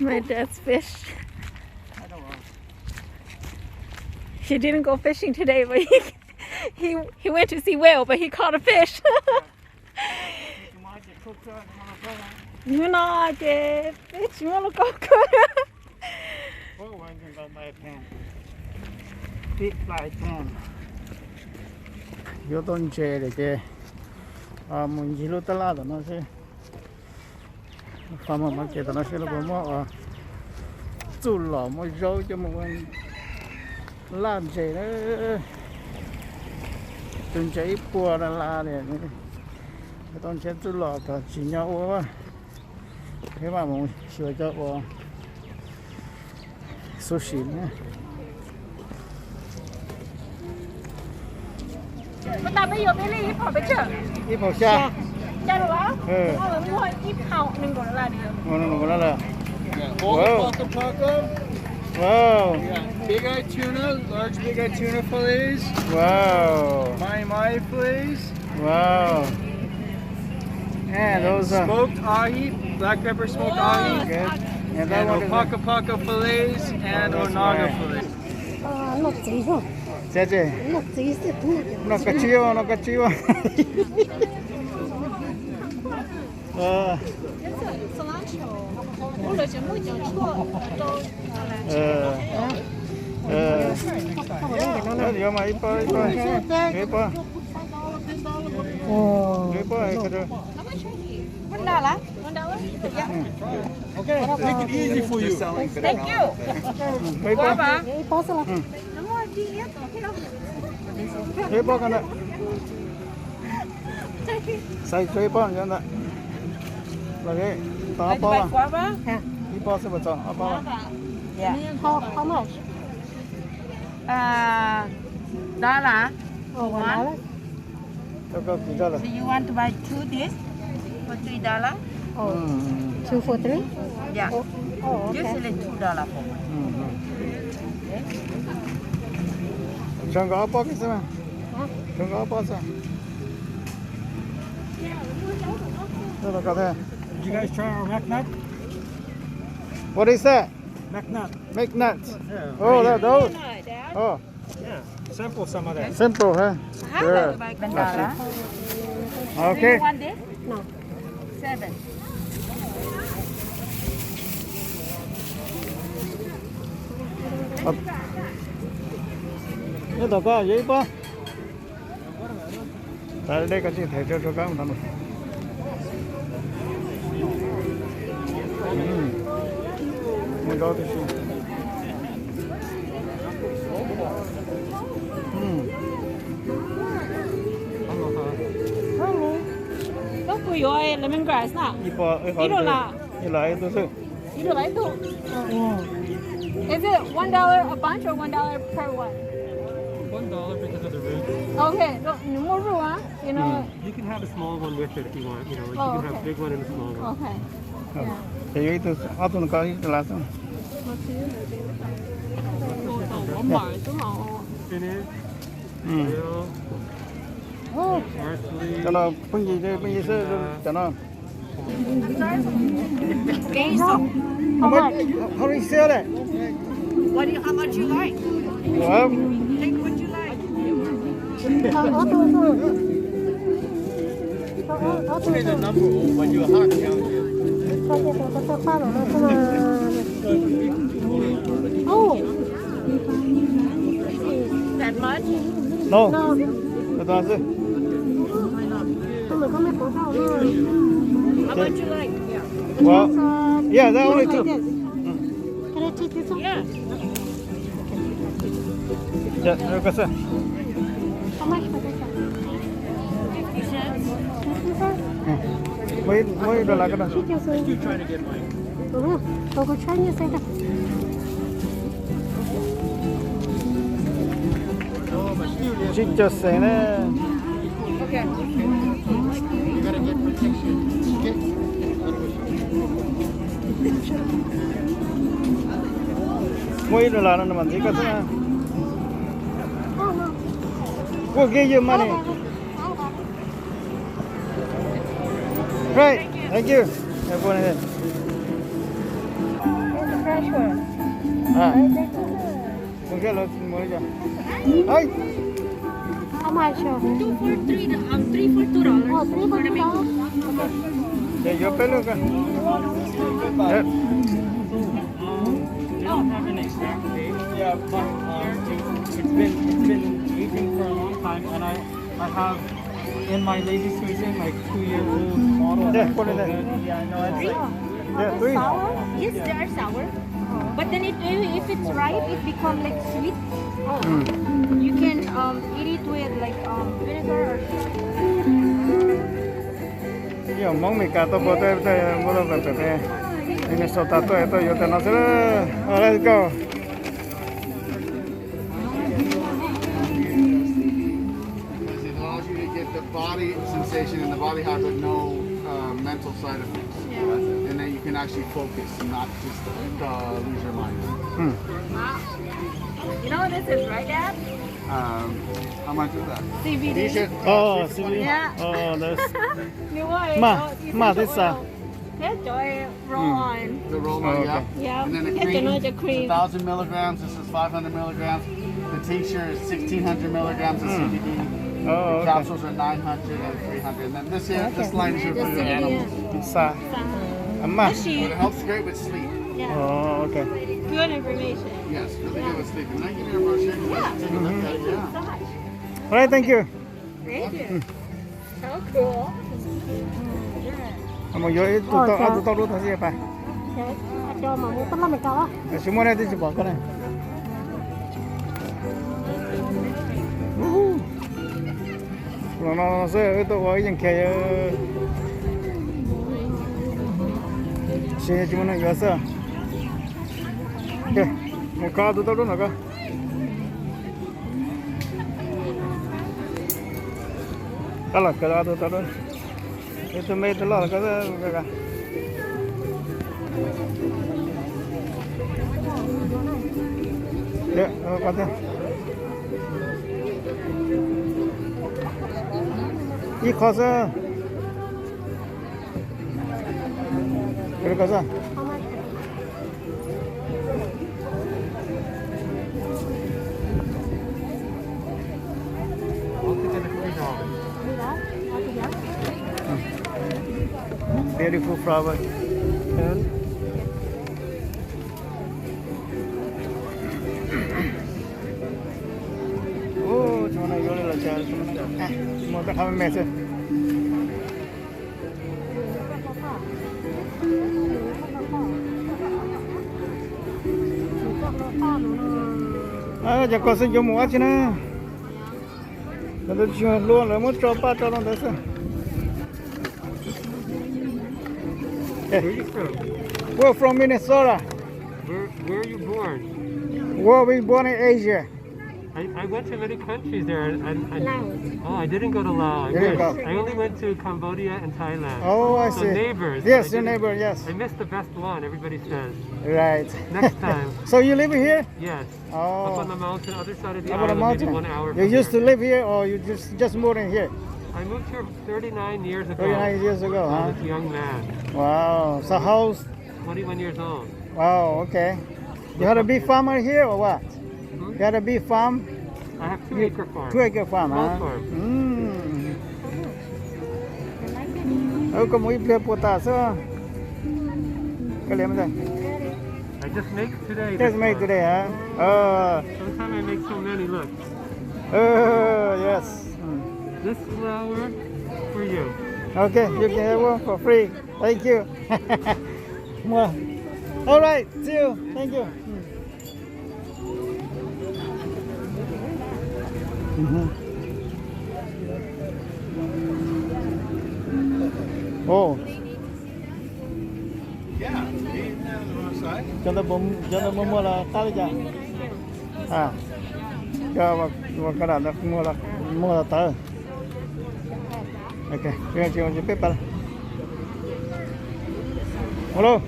My dad's fish. He didn't go fishing today, but he went to see whale, but he caught a fish. You know, the fish you wanna go good. Big fly pan. Yo don't share the day. Mun jilo tala da na se. Farmer market da na se lo mo chu lo mo rau cho mo làm gì đó từng cháy bùa là này cái con chết chú lọ cả chỉ nhau quá thế mà muốn sửa cho bò số xịn nhé Mà ta bây giờ mới đi bỏไปเถอะ ít bỏ xa cha được không? Rồi mua ít hậu đừng có là được. Ngon ngon là Wow. Wow. Yeah. Big eye tuna, large big eye tuna fillets. Wow. Mahi-Mahi fillets. Wow. And those are Smoked ahi, black pepper smoked ahi. good. And that And one is opaka fillets and that's onaga nice. fillets. Lột gì rồi? Che che. Lột gì sẽ thu. Nó cá chiêu, nó cá chiêu. Nó mà ít bơ. Okay, make it easy for you. Thank you. Quá bà. Thế bơ con ạ. Sai chơi bơ như vậy. Là cái to bơ à? Quá bà. Ít bơ sẽ bơ chọn, bơ. Yeah. How much? $1. Oh, $1. Cho cơ kỳ ra là. So you want to buy 2 this for $3? Oh, 2 for 3? Yeah. Oh, okay. Usually $2 for one. Chẳng có bơ cái sao? Chẳng có bơ sao? Đó là có thể. Did you guys try our McNut? What is that? McNut. Make nuts. Yeah. Oh, that those. Oh, Yeah. Sample some of that. simple, huh? Sure. $1. Okay. You want this? No. 7. Nó đâu có giấy bơ. Tại đây có thể thấy cho các bạn thấy. Mình đâu thì xuống. Look for your lemongrass now. $1. $1 thôi. You don't like to? Is it $1 a bunch or $1 per one? $1 because of the roots. Okay, no more roux, huh? You know. You can have a small one with it if you want. You know, like Oh, you can have okay. a big one and a small one. Okay. Thì cái từ áp dụng cái là sao? Spinach, Ừ. dill, Oh, parsley. Cho nó phân gì sơ cho nó. How much? How do you sell it? How much you like? Well, Take what you like. Say the number when you're hot down here. Oh, That much? no. no. Cái đó chứ. Mình có mấy cổ thao thôi. How much you like? Yeah. Well, yeah, that only two. Can I take this one? Yeah. Dạ, cái sao? How much for this one? 50 cents. Mấy đô la cái đó. Chị tiêu rồi. You're trying to get mine. Tôi có try như thế nào? Chị cho xe nè. Okay. You gotta get protection. Mấy đô la nó làm gì cái sao? Oh, no. We'll give you money. Right. Thank you. Have one of that. Here's the fresh one. Ah, Right, okay, let's move it. Hi. How much? $2 for $3 for $2. Oh, $3 for $2. Yeah, your pillow. Yeah. They don't have an exact date. Yeah, but it's been aging for a long time, and I have in my ladies' season like 2-year-old model. Yeah, that's put it so in. good. Yeah, no, it's like Yeah, three. Yes, they are sour. But then if it's ripe, it becomes like sweet. You can eat it with like vinegar or Yo, mong mi kato bote mo lo bete. Minnesota to eto yo te no se. Let's go. Because it allows you to get the body sensation and the body high, but no mental side effects. And then you can actually focus and not just lose your mind. You know what this is, right, Dad? How much is that? CBD. T-shirt. Oh, see. Yeah. Oh, that's. New one. Ma, this Here's joy roll on. The roll Oh, on, okay. yeah. Yeah. And then the Here's cream, another it's cream. 1,000 milligrams. This is 500 milligrams. The tincture is 1,600 milligrams of CBD. Oh, The okay. capsules are 900 and 300. And then this here, this line is for Just your animals. Sa. Amma. But it helps great with sleep. Yeah. Oh, okay. Good information. Yes, really good with sleep. And I give you a brochure. You guys take a look at it. Yeah. So much. All right, thank you. Thank you. So cool. Amo yo itu to ru ta pa. Cho mà muốn tắm mình có. Semua nanti coba kan. No sé, itu gua yang kayak sini cuma nak biasa. Okay, muka tu tahu nak? Kalau tu tahu. Itu made lah kata. Ya, kata. 이 커서 그래 커서 beautiful flower and oh cuma nak jual lah jual cuma nak mau tak kami mesej giờ có sử dụng mua chứ nè, tôi chưa luôn rồi muốn cho ba cho nó đấy sao? Where are you from? We're from Minnesota. Where are you born? Well, we born in Asia. I went to many countries there. I didn't go to Laos. Didn't go. I only went to Cambodia and Thailand. Oh, I So see. neighbors. Yes, your neighbor. Yes. I missed the best one. Everybody says. Right. Next time. So you live here? Yes. Up on Oh, the mountain, other side of the up on the island, mountain. maybe 1 hour. You from used to here. live here, or you just moved in here? I moved here 39 years ago. 39 years ago, I huh? was a young man, Wow. So how's? 21 years old. Wow. Okay. You had a big farmer here, or what? Hmm? You had a big farm? I have 2-acre farm. 2-acre farm, Small huh? farm. Có mũi bia bùa tà sao? Cái liềm đây. I just make today. Just this made one. today, huh? Sometimes I make so many. Look, Yes. this flower for you. Okay, you can have one for free. Thank you. Mua. All right, see you. Thank you. Oh, Yeah. Mus Saib. cho nó mua là tao đi chả? À, cho vào cái đàn nó mua là tao. Ok, chưa biết bao. Hello.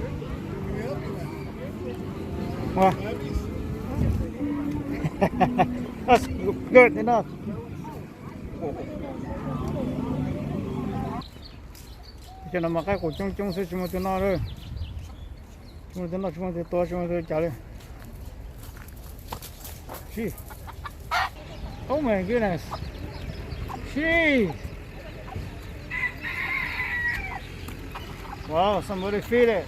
Mua. That's good enough. cho nó mà cái của chúng sẽ chúng tôi nó rồi chúng tôi to chúng tôi trả lên see oh my goodness see wow somebody feed it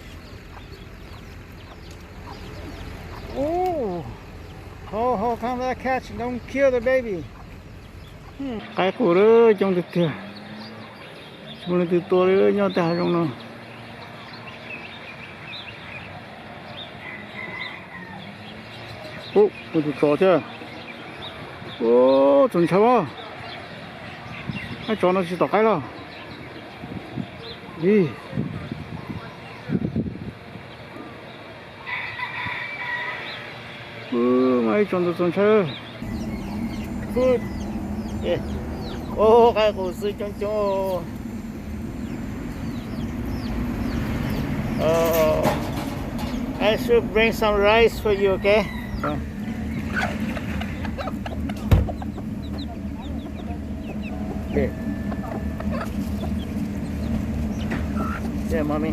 oh how come that catch don't kill the baby cái của đó trong thực kìa chúng nó từ to đấy nhau ta trong nó ô tôi từ to chưa ô chuẩn chưa bao cái chó nó chỉ tỏ cái rồi đi mấy chó nó chuẩn chưa good yeah ô cái cổ sư trong chỗ I should bring some rice for you, okay? Okay. Yeah, mommy.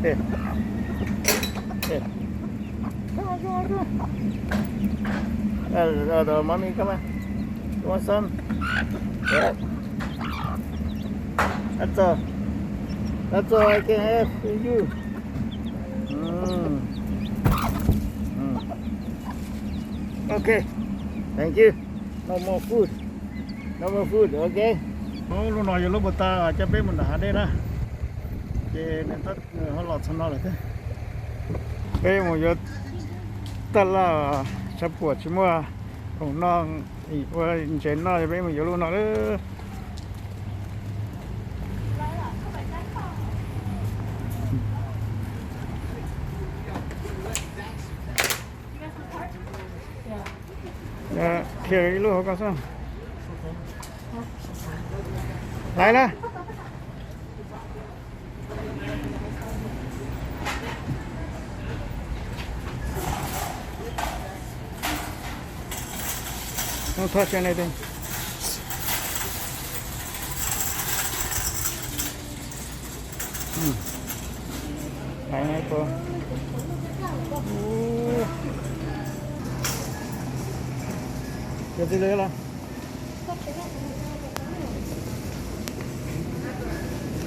Here. Here. Come on. Mommy, come on. You want some? Yeah. That's all I can have for you. Okay. Thank you. No more food. No more food, okay? Lúc nào giờ lúc bữa ta cho bé mình đã đây nè. Để nên tất họ lọt xong nó lại thế. Bé một giờ tất là sắp buộc chứ mua cũng non ý qua trên nó bé một giờ lúc nào đó. Kìa lúc họ có sao? Lại nè. Don't touch anything. Lại này cô. Cái gì là?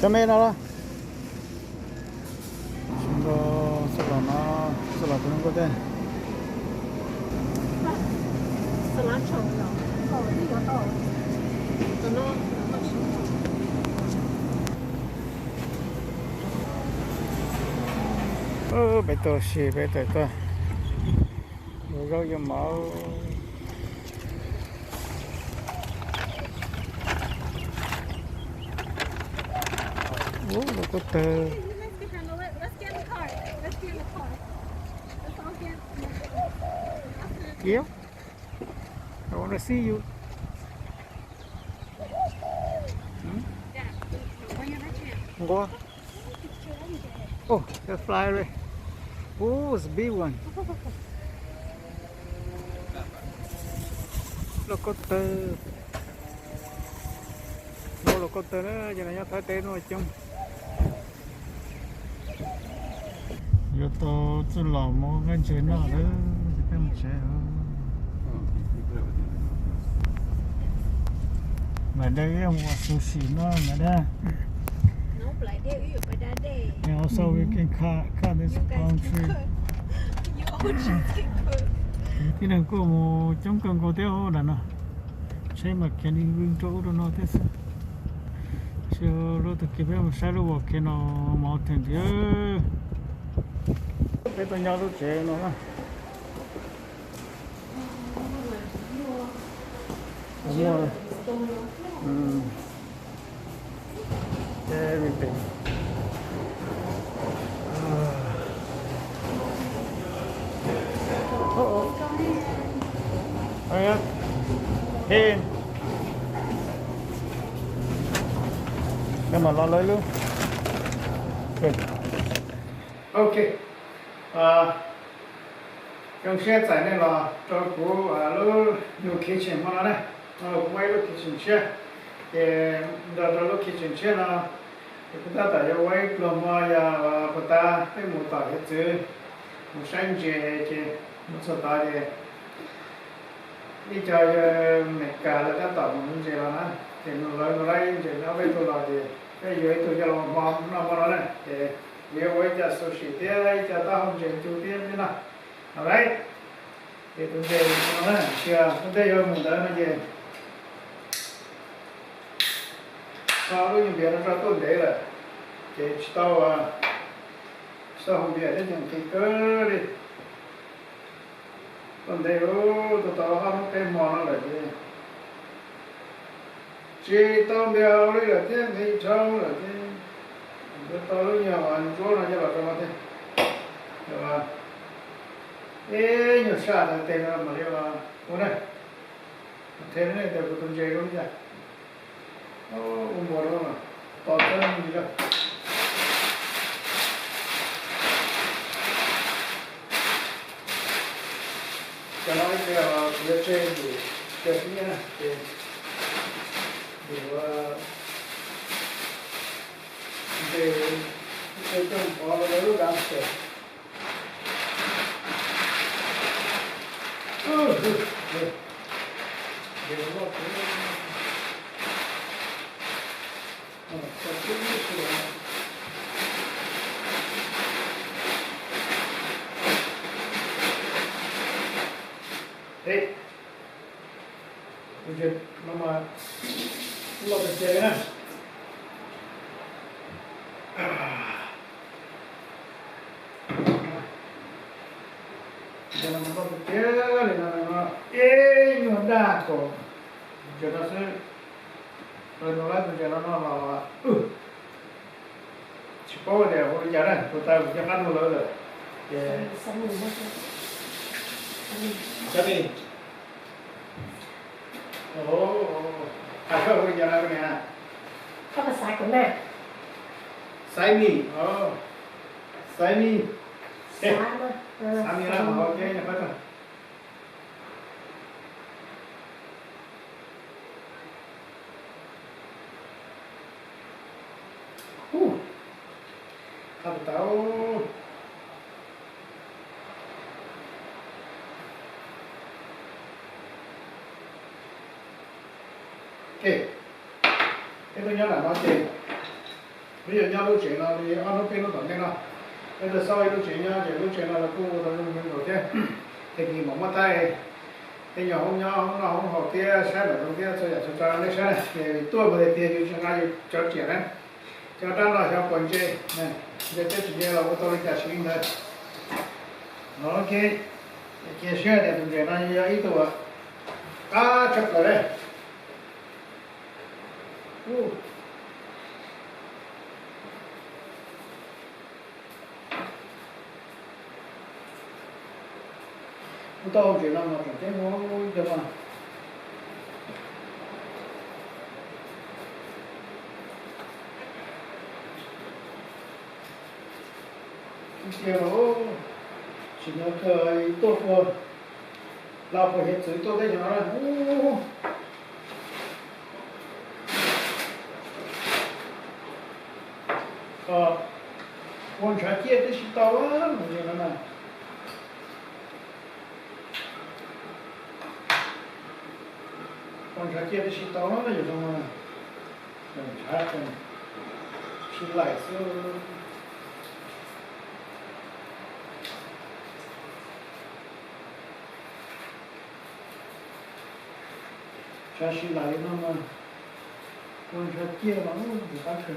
Cho mẹ nó. Chúng ta sẽ làm cái này. Salad trồng rồi. Đi có to. Nó bây giờ ta. Rồi giờ máu. Oh, look at the. You guys can handle it. Let's get in the car. Let's get in the car. Let's all get. Yeah. I want to see you. Go. Oh, the fly ray. Oh, it's a big one. Look at the. Look at the. Giờ này nhớ thấy tên rồi chung. Giờ tôi chỉ làm một cái chuyện nào đó, cái một chuyện. Mà đây em mua sushi nó mà đây. Nope, like that. You but that day. And also we can cut this palm tree. You all just can cook. Cái này có một trong cần có theo hồ đàn à? Chơi mà cái này vương chỗ đó nó thế sao? Chứ lúc thực kịp em sai lúc cái nó màu thành thế. Cái tôi nhau lúc chế nó á. Mua. Everything. Hurry up. In. Come on, lo lấy luôn. Good. Okay. Trong xe chạy này là cho cô lúc kitchen mà này. Quay lúc kitchen xe. Thì đó lúc kitchen xe là Chúng ta tại Hawaii plum ya và ta cái một tại cái chữ một sáng chế một số tại đi chơi mẹ cả là các tổng như vậy là thì nó lấy thì nó về tôi là thì cái dưới tôi cho nó mà này thì nếu với cho số sĩ thế cho ta không chơi chủ tiên thế nào đấy thì tôi chơi nó này chưa tôi chơi rồi mình tới nó gì sau đó những việc nó ra tôi để là thì sau không biết đến những cái cơ đi còn đây tôi tao không cái món nó là gì chỉ tao béo đấy là thế thì trâu là thế tôi tao lúc nhiều ăn chỗ nào cho bà con thế được không ê nhiều sao là tên nó mà đi vào ủa này thế này thì tôi chơi luôn chứ mua đâu mà to hơn gì đâu cho nói phía trên thì trên nhá để trong có nó lúc đang sửa để nó đấy bây giờ nó mà lo được chơi nè giờ nó lo được chơi này nó ê nó đa cổ giờ nó sẽ rồi nó lại bây giờ nó là chỉ có để hồi giờ này tụi ta cũng ăn nó rồi Sabi. Apa boleh jalan ni ha? ก็ภาษาของแม่ Saimi. Saimi. สามา Saimi lah, okey, apa tu? Tak tahu. Okay. Cái tôi nhớ là nói chuyện. Bây giờ nhau lúc chuyện là đi ăn lúc kia nó tổng cái nào. Bây giờ sau lúc chuyện nhau thì lúc chuyện là cô tôi mình đầu tiên. Thì kỳ mỏng mắt tay. Thì nhỏ không nó không học kia sai ở trong kia tôi giờ cho nó sai. Thì tôi vừa tiền như cho ngay cho chuyện đấy. Cho ta là cho quần chơi. Này, giờ cái chuyện là tôi trả xin đây. Ok. Kia xe để tôi chuyện này ít tuổi. Chắc rồi đấy. Tôi chỉ làm một cái món được mà kia nó chỉ nó thời tốt rồi lao phải hết dưới tôi thấy nó là con trái kia cái xịt to lắm như thế này con trái kia cái xịt to lắm này trong này mình trái còn xịt lại xưa trái xịt lại nó mà con trái kia nó bị bắt được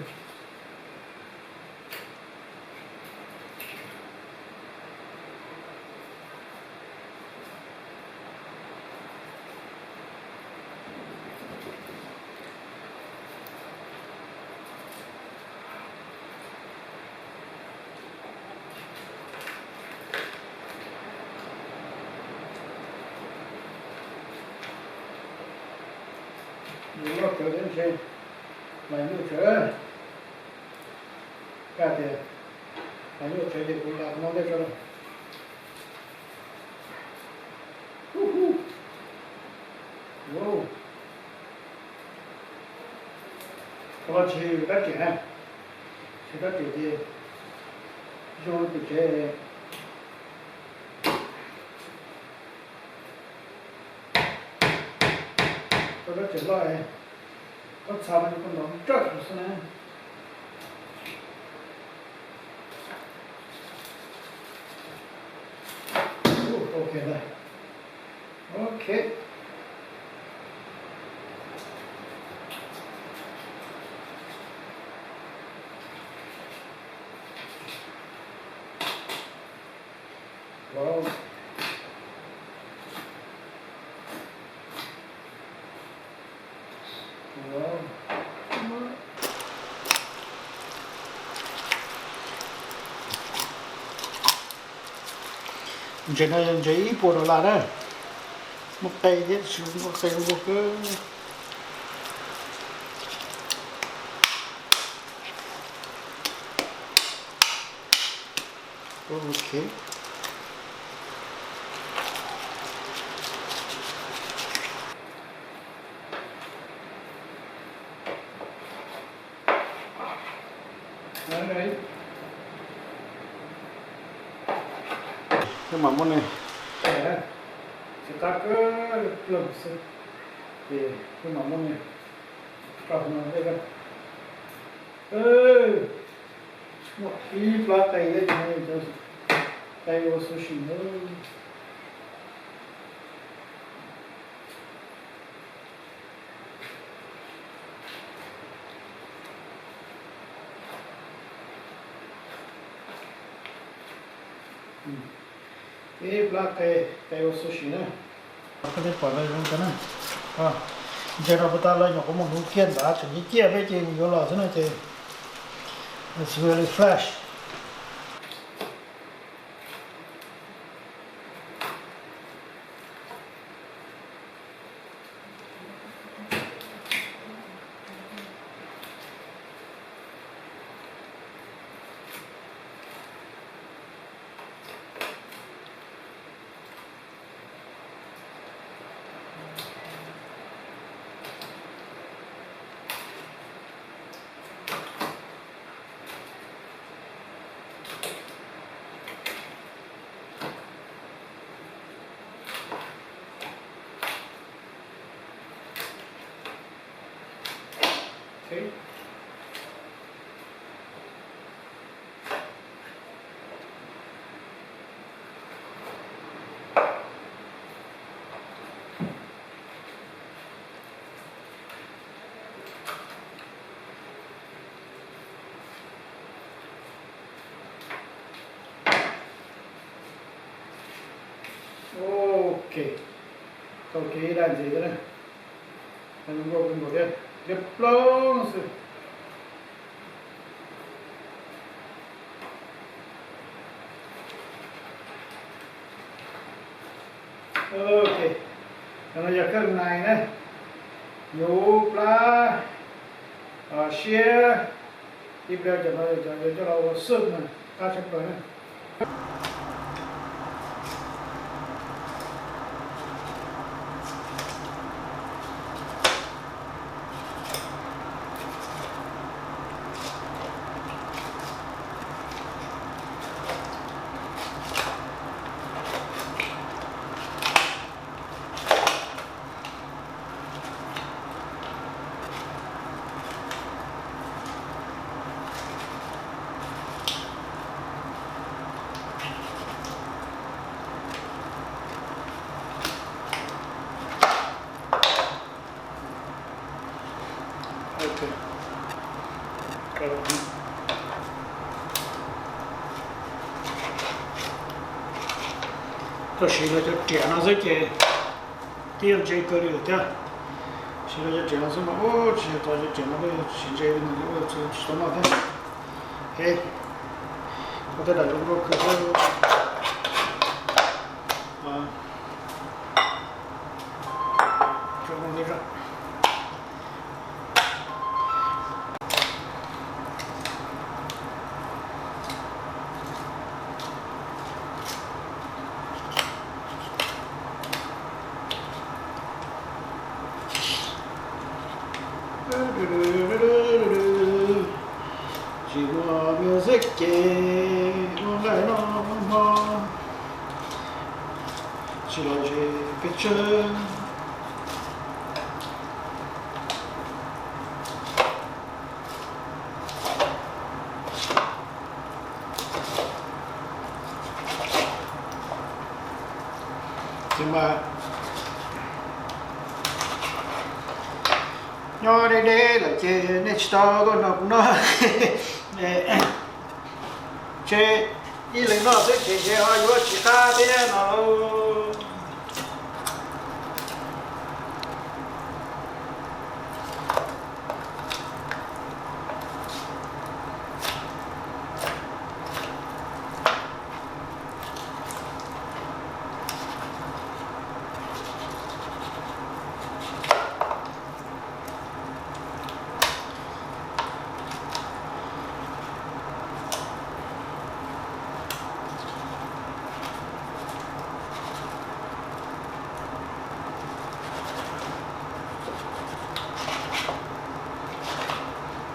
những lúc trở đến trên mà những trở cả tiền mà những trở thì cũng là mong đây cho wow các bạn chỉ rất trẻ 제가 되게 좋은 게 그거 제가 그 사람이 그 너무 쫙있으네. 오케이, 네. 오케이. 와우. 와우. 이제는 이제 이 보러라를 먹다 이제 지금 먹다 이거 그 오케이. Alright. Nhưng mà món này sẽ cắt cái lồng xương thì nhưng mà món này cầm nó đây coi một tí lá cây đấy này cho cây ô sushi nữa 이 블랙에 배우 수시네. 근데 벌어진 거는 제가부터 알아요. como no quer dar, tem que ver que eu lá, né? It's really fresh. Okay. Okay. Okay, là gì đó này? Anh vô cùng một cái đẹp lắm. Ok. Bây giờ cái này này. Nhũ lá xe tiếp theo cho nó sưng này, ta sẽ rồi này. Okay. तो शीला जो टेना से के तेल जे करी होता है शीला जो टेना से वो शीला तो जो टेना पे शीजे नहीं वो तो स्टोमा था है वो तो डाल दो कर जो मुझे 지금 chế lại nó mò chỉ lo chế cái chân nhưng mà nho đây là chế nên cho con nó chế đi lên nó sẽ chế hoa vô chỉ ta thế nó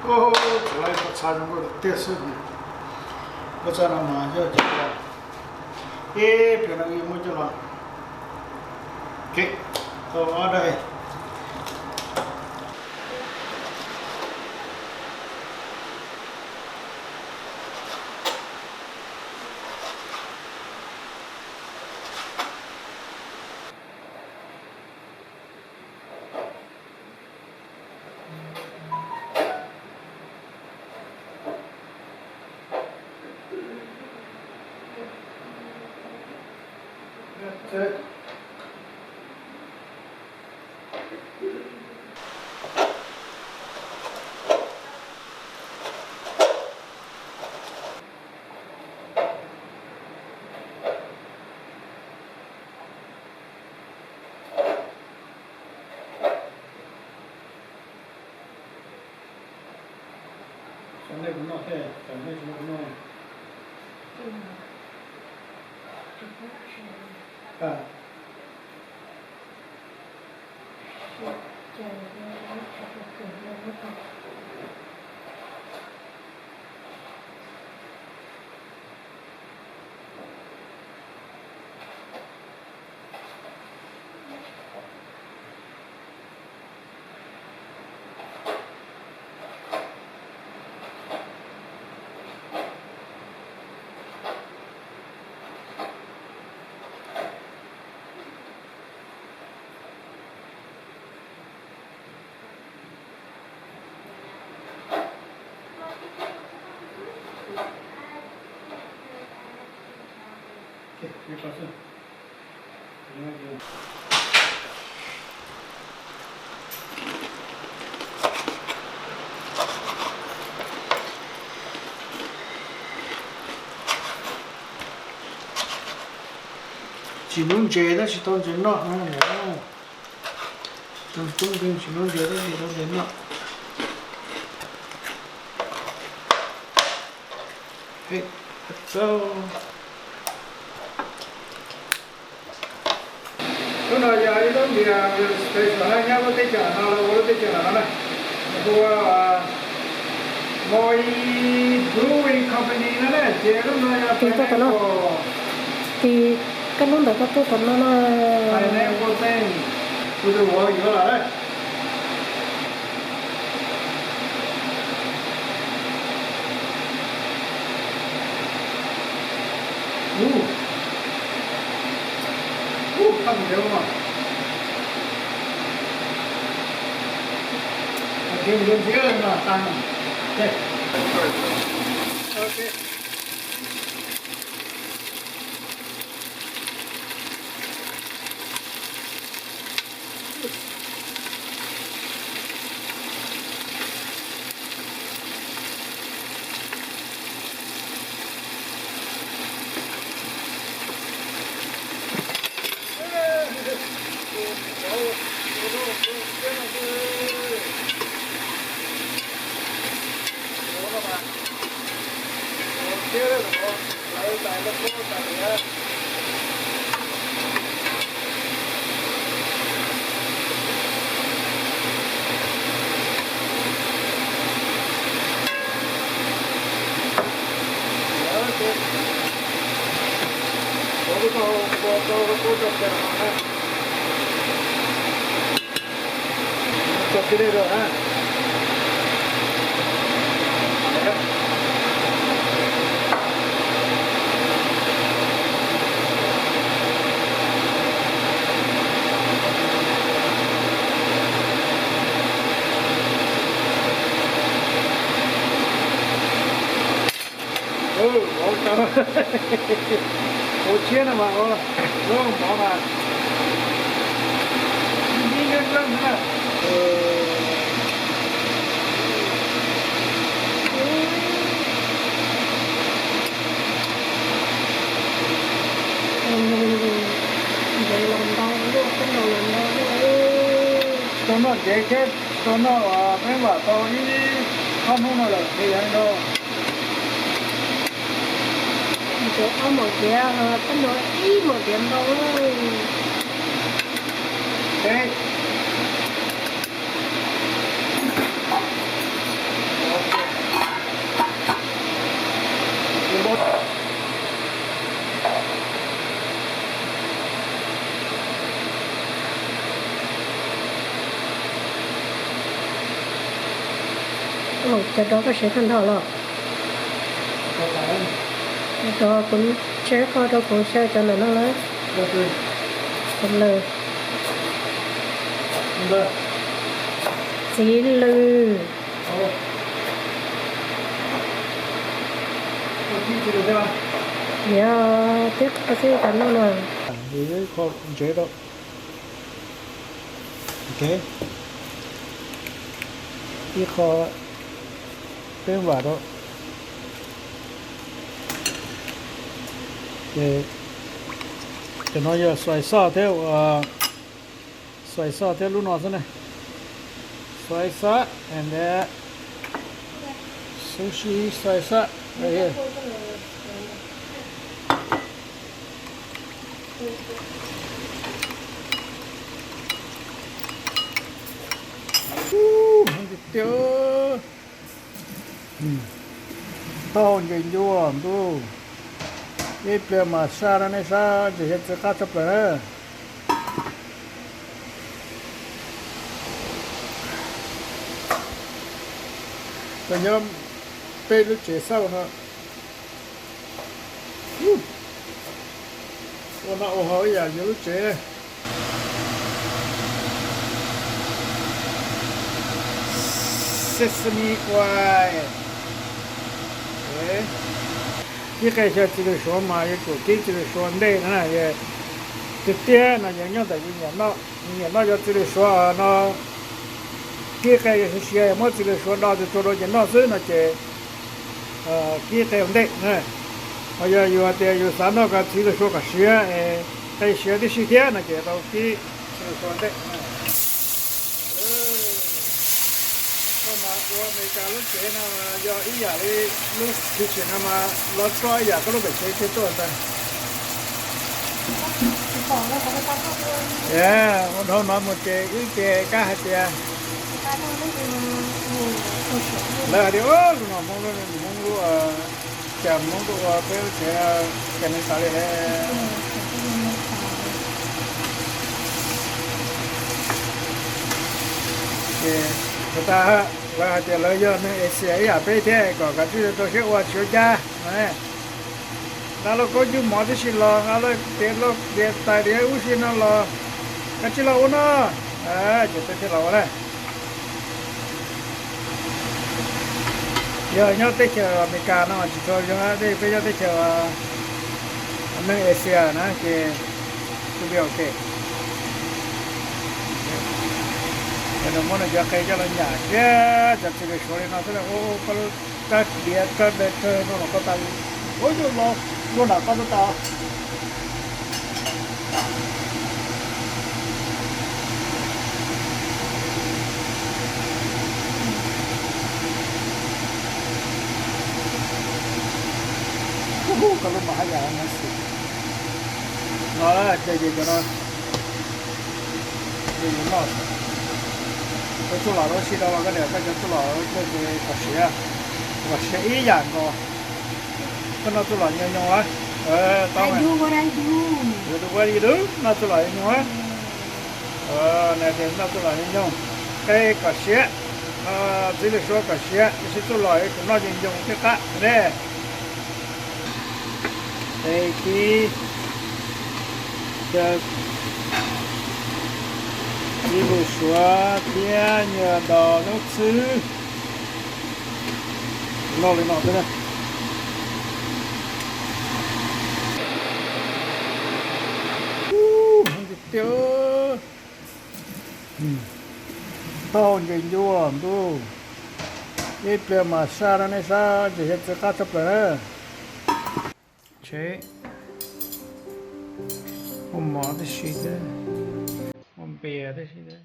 ô lại có sao nó có tiếc sự gì có sao nào mà cho chị là ê phải là người mua cho nó ok ở đây That's it. Cái này cũng nó thế, cái này cũng nó. À. ¿Qué pasó? Chỉ muốn chế đó chỉ tôn chế nọ nữa nữa. Tôi chỉ muốn chế đó chỉ tôn chế nọ. Hey, so. Cái này giờ đi đó thì space là nhau có cái chợ nào là có cái chợ nào này. Của Maui Brewing Company nó đấy, chế lúc này là cái nó thì cái lúc đó có tôi còn nó này này có tên tôi được gọi gì là đấy. Không được mà. Kiếm luôn phía lên là tăng. Đây. Ok. chụp cái đây rồi ha. Ô chia nào mà ô luôn bỏ mà đi lên lên nữa vậy làm đâu luôn cái đầu làm đâu tôi nói dễ chết tôi nói mấy bà tôi không nói là thì anh đâu chỗ ở một kia cái nồi ý một điểm đâu đấy cho đó có sẽ thành thọ rồi đó cũng chế coi đó cũng sẽ cho nên nó lấy không lời chỉ lư dạ tiếp có cái cảnh đó là với kho chế đó ok cái kho cái vào đó để cho nó giờ xoay xả theo lúc nào thế này xoay xả and then sushi xoay xả right here tiêu tao nhìn vô tu ít bề mà xa ra này xa chỉ hết sẽ cắt chụp rồi bây giờ bây lúc chế sau ha còn nó ô hỏi giờ lúc chế sesame oil cái cho chỉ được số mà cái chủ kỹ chỉ được số đây nó này thực tế là những nhau tại vì nó cho chỉ được số nó cái xe mà chỉ được số đó thì cho nó nó dưới nó chỉ cái đây này bây giờ yêu thì yêu sao nó cái chỉ được số cái xe cái xe thì xe kia nó chỉ đâu cái chỉ được số đây mà qua mấy cái lúc chế nào mà do ý giả đi lúc thì chuyện nào mà nó cho giả có lúc phải chế tốt rồi. Yeah, hôm nói một chế ý chế cá hạt tiền. Là điều nó mong luôn chả mong luôn cái chế cái này sao đấy. Người ta và tiền lợi do nên sẽ ở bên thế có cái thứ tôi sẽ qua chiếu cha này nó có chú mỏ thì xin lo nó tiền lo tiền tài để uống xin nó lo cái chỉ lo nó chỉ tôi lo đấy giờ nhớ tới chờ mình cả nó chỉ cho chúng đây bây giờ tới chờ nên Asia nó thì cũng được ok nó muốn là cái cho nó nhả cái chặt cái số này nó sẽ là ô cái cái địa cái bê tông nó có tay ôi chứ nó đã có ta kalau bahaya nasi nó là cái gì cho nó cái chỗ nào đó xí đâu cái này cái chỗ nào cái xe ý dạng nó cái nó chỗ nào nhiều nhiều á tao I mày. do what I do. You do what you do? Nó tôi lại nhau á. Này thì nó tôi lại nhau. Cái cà xía, chỉ là số cà xía, chỉ tôi lại cũng nó dùng cái cá nè. Đây thì đi bộ xóa thiên nhờ đò nó xứ nó lên nó thế này tiêu tao nhìn vô tu ít bề mà xa ra này xa chỉ hết cái cá chấm rồi chế hôm mỏ thì xí thế hôm bè thì xí thế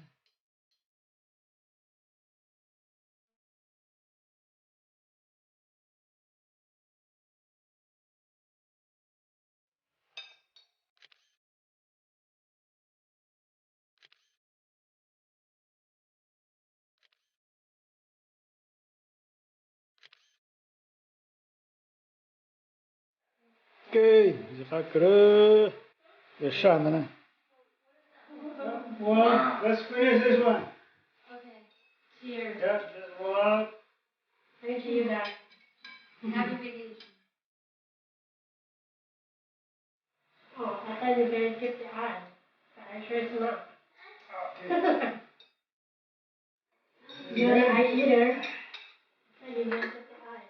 Okay, zakra. Yashana. One. Let's finish this one. Okay. Cheers. Yeah, just one. Thank you, Dad. Happy vacation. Oh, I thought you were going to get the eye. But I sure it's not. Okay. You're an eye eater. I thought you were going to get the eye.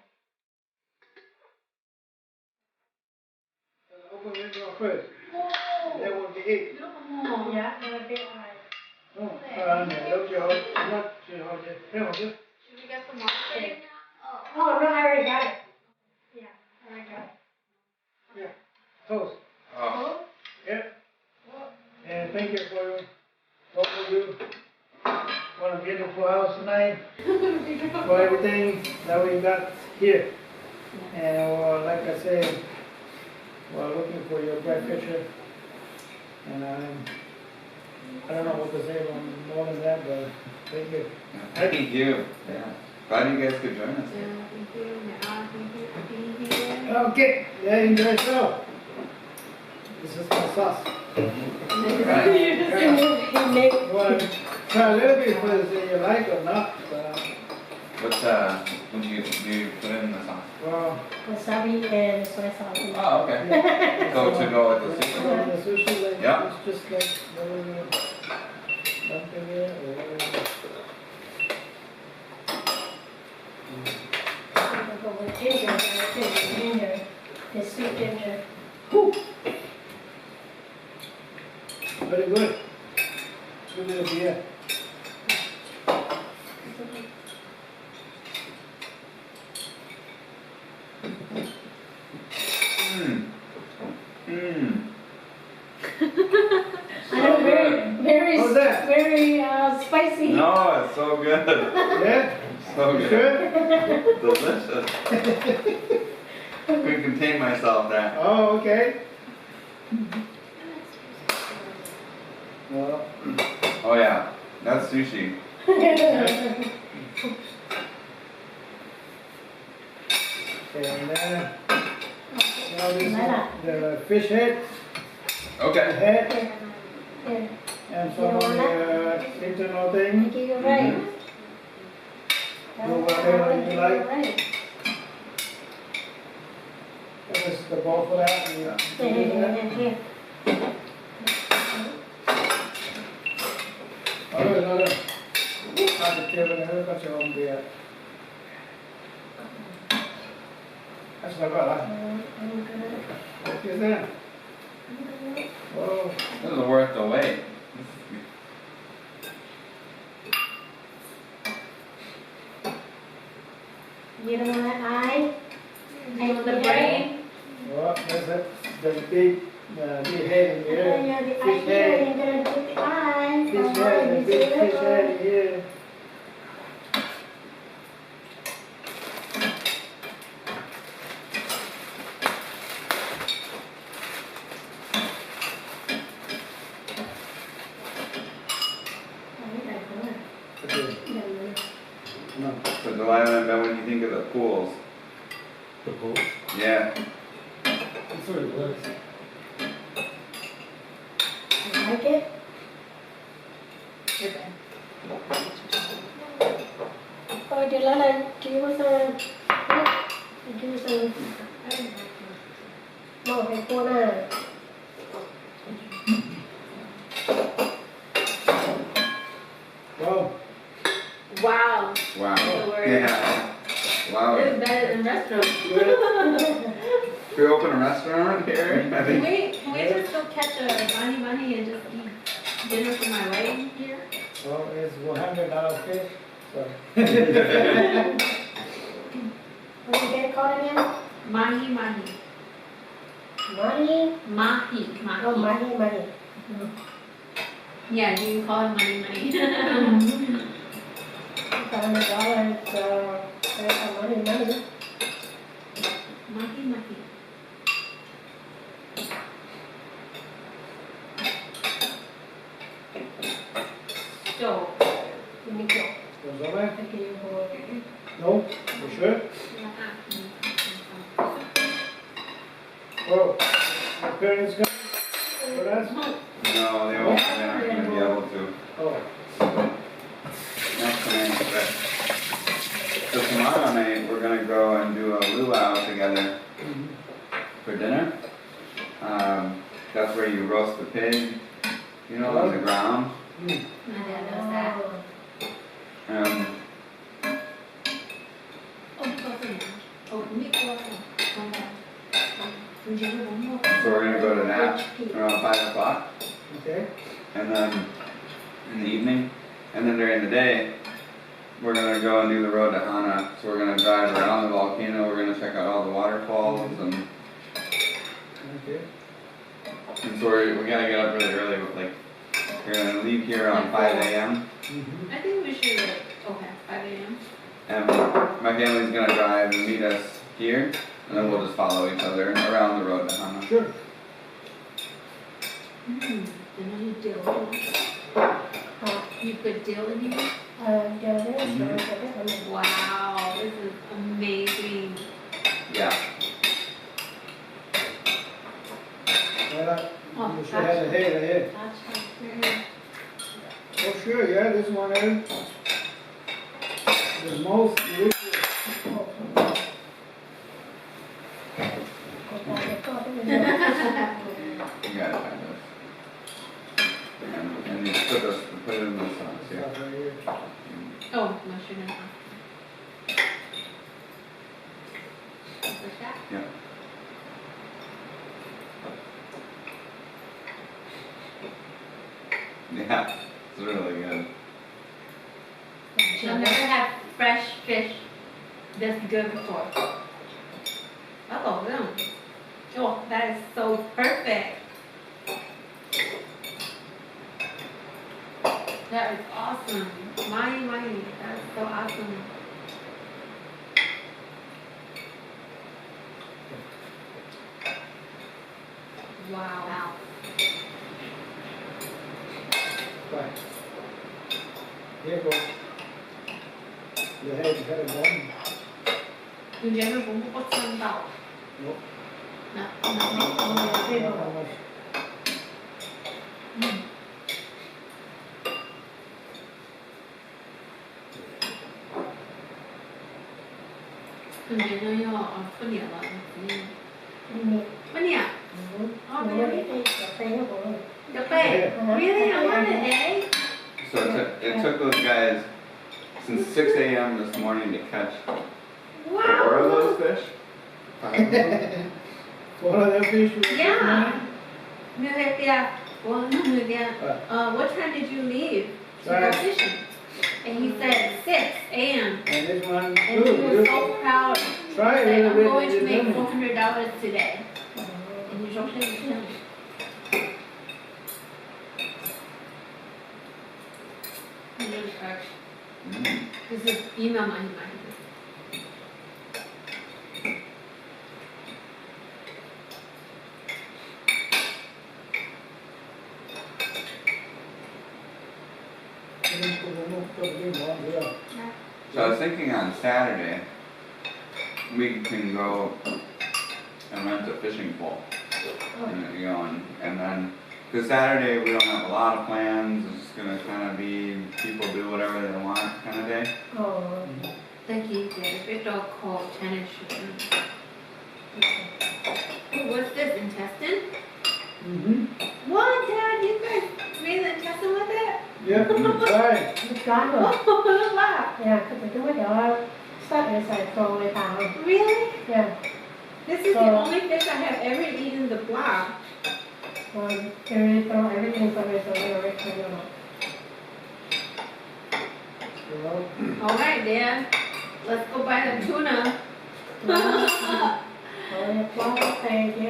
Open the door first. That will be it. Yeah, not a big eye. Oh, look your look your Should we get some marketing now? Oh, no, I already got it. Yeah, I already got it. Yeah. Toast. Oh? Yeah. And thank you for both of you. What a beautiful house tonight. For everything that we got here. And like I said, we're looking for your bright future. And I don't know what to say more than that, but thank you. Thank you. Yeah. Glad you guys could join us. Thank you. Thank you for being here. Okay, yeah, enjoy yourself. This is my sauce. Well, try a little bit first if you like or not. What do you put in the sauce? Well, Wasabi and soy sauce. Oh, okay. So to go with the sushi. the sushi, like, Yeah. it's just like something here. Ginger. The sweet ginger. Very good. Good little beer. I know, very, How's that? very spicy. No, it's so good. Yeah? So You good. sure? Delicious. Couldn't contain myself there. Oh, okay. Well, Oh yeah, that's sushi. and now this is the fish head, the Okay. head, Yeah. and some of the internal thing. You're right. Do whatever you like. Right. This is the bowl for that. And Here. Another. Not the table, another bunch of them beer. That's not bad, I'm good. What is that? Oh, This is worth the wait. You don't want an eye? I want the brain. well, that's it. The big head in And here. you're the Fish eye here, head. and you're gonna get the eye. Fish head, the big fish head in here. Okay. No. So Delilah, and Ben, when you think of the pools? The pool? Yeah. It's sure it works. You like it? Ôi, đi lên này, chị có sao? Chị có sao? Một cái cô này. Wow. Wow. Wow. The word. Yeah. Wow. It's better than restaurants. Should we open a restaurant here? I Can think. we just go catch a mahi-mahi and just eat dinner for my wedding here? Well, it's $100 fish. So. What did you get called again? Mahi-mahi. Mahi? Mahi. Oh, Mahi-Mahi. Yeah, you can call it mahi-mahi. $100, there's some Mahi-Mahi. Mahi-mahi. So, Give me go. Goes over? Thank you for No? You sure? Well, my parents got for us? No, they won't. They're not going to be able to. Oh. Next night, but so tomorrow night we're gonna go and do a luau together for dinner. That's where you roast the pig, you know, on the ground. my dad does that. So we're gonna go to that around 5 o'clock, Okay. and then in the evening, and then during the day we're gonna go and do the road to Hana. So we're gonna drive around the volcano. We're gonna check out all the waterfalls and. Okay. And so we gotta get up really early, but like, we're gonna leave here around 5 a.m. I think we should, okay, 5 a.m. And my family's gonna drive and meet us here, and then we'll just follow each other around the road to Hana. Sure. And then you dill. You put dill in here? there is Wow, this is amazing. Yeah. Well, you should have a head ahead. Oh, sure, yeah, this one is the most liquid. You gotta find this. And you put it in the sauce, yeah. Stuff right here. Oh, mushroom and like that? Yeah. Yeah, it's really good. I've never had fresh fish this good before. Oh, yeah. Oh, that is so perfect. That is awesome. Mahi-mahi, that is so awesome. Wow. Right. Here you go. Your head done. Mình nhớ nó cũng có chân tàu. Nope. Nè, How much? mình nhớ nó nhỏ, phân nhở là phân nhở. Oh, really? The bay. Really? I want an egg. So it took those guys since 6 a.m. this morning to catch 4 of those fish. 5 of them. One of them fish was Yeah. What time did you leave to go fishing? And he said 6 a.m. And this one, And he was so proud. Try He it said, a I'm little going to bit. make It's $400 today. And you don't think him. Really fresh. This is email mahi-mahi. So I was thinking on Saturday we can go and rent a fishing pole. And, you know, and then, because Saturday we don't have a lot of plans, it's just gonna kind of be people do whatever they want kind of day. Oh. Thank you, Dad. A dog called tennis. What's this, intestine? What, Dad? You guys made the intestine with it? Yeah, right. It's gone rồi. Oh, look at Yeah, because chúng mới cho sắp để xài phô với tao. Really? Yeah. This is the only fish I have ever eaten the blob. Everything from it, so we already cleaned it up. All right, Dad. Let's go buy the tuna. Rồi, có tay chứ,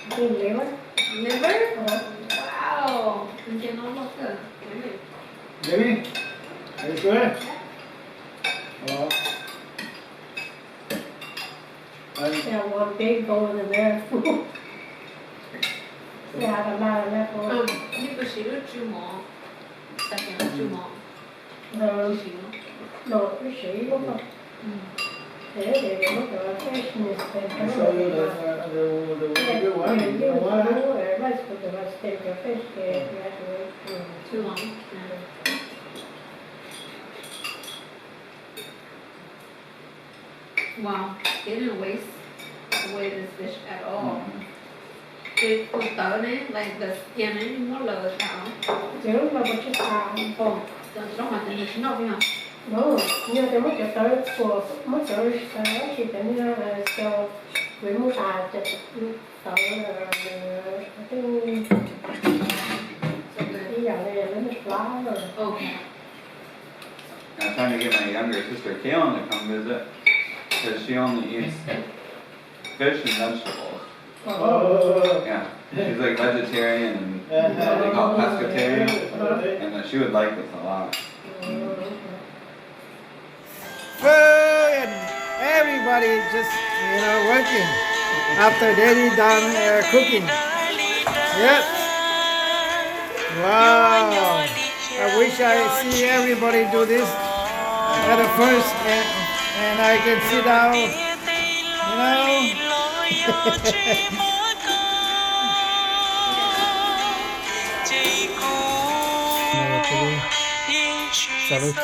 cái liver. Liver? Wow. Mình chỉ nó lọc cơ. Jimmy, are you sure? Oh. Yeah, one big bowl in there. Yeah, a lot of left over. 이거 싫어 주모. 딱이야 주모. No, 싫어. no, cái sĩ đúng không? Để mất cái freshness and So the good one. You want it? rice with the rice steak or fish cake, you have to wait. Too long. Wow, they didn't waste away this fish at all. Cái củ tớ này, like the skin ấy, nó lờ thảo. Chứ mà có chút xào. Ồ, trong hoàn cảnh nó không hả? No, nhưng mà mất cái tới của mất tới chỉ tính là cho với mua tài cho tới là cái giờ này là nó lá rồi. Okay. I'm trying to get my younger sister Kaylin to come visit, because she only eats fish and vegetables. Oh. Yeah, she's like vegetarian and they call it pescatarian, and that she would like this a lot. Food and everybody just, working after daddy done cooking. Yep. Wow. I wish I see everybody do this at the first and I can sit down, Salute.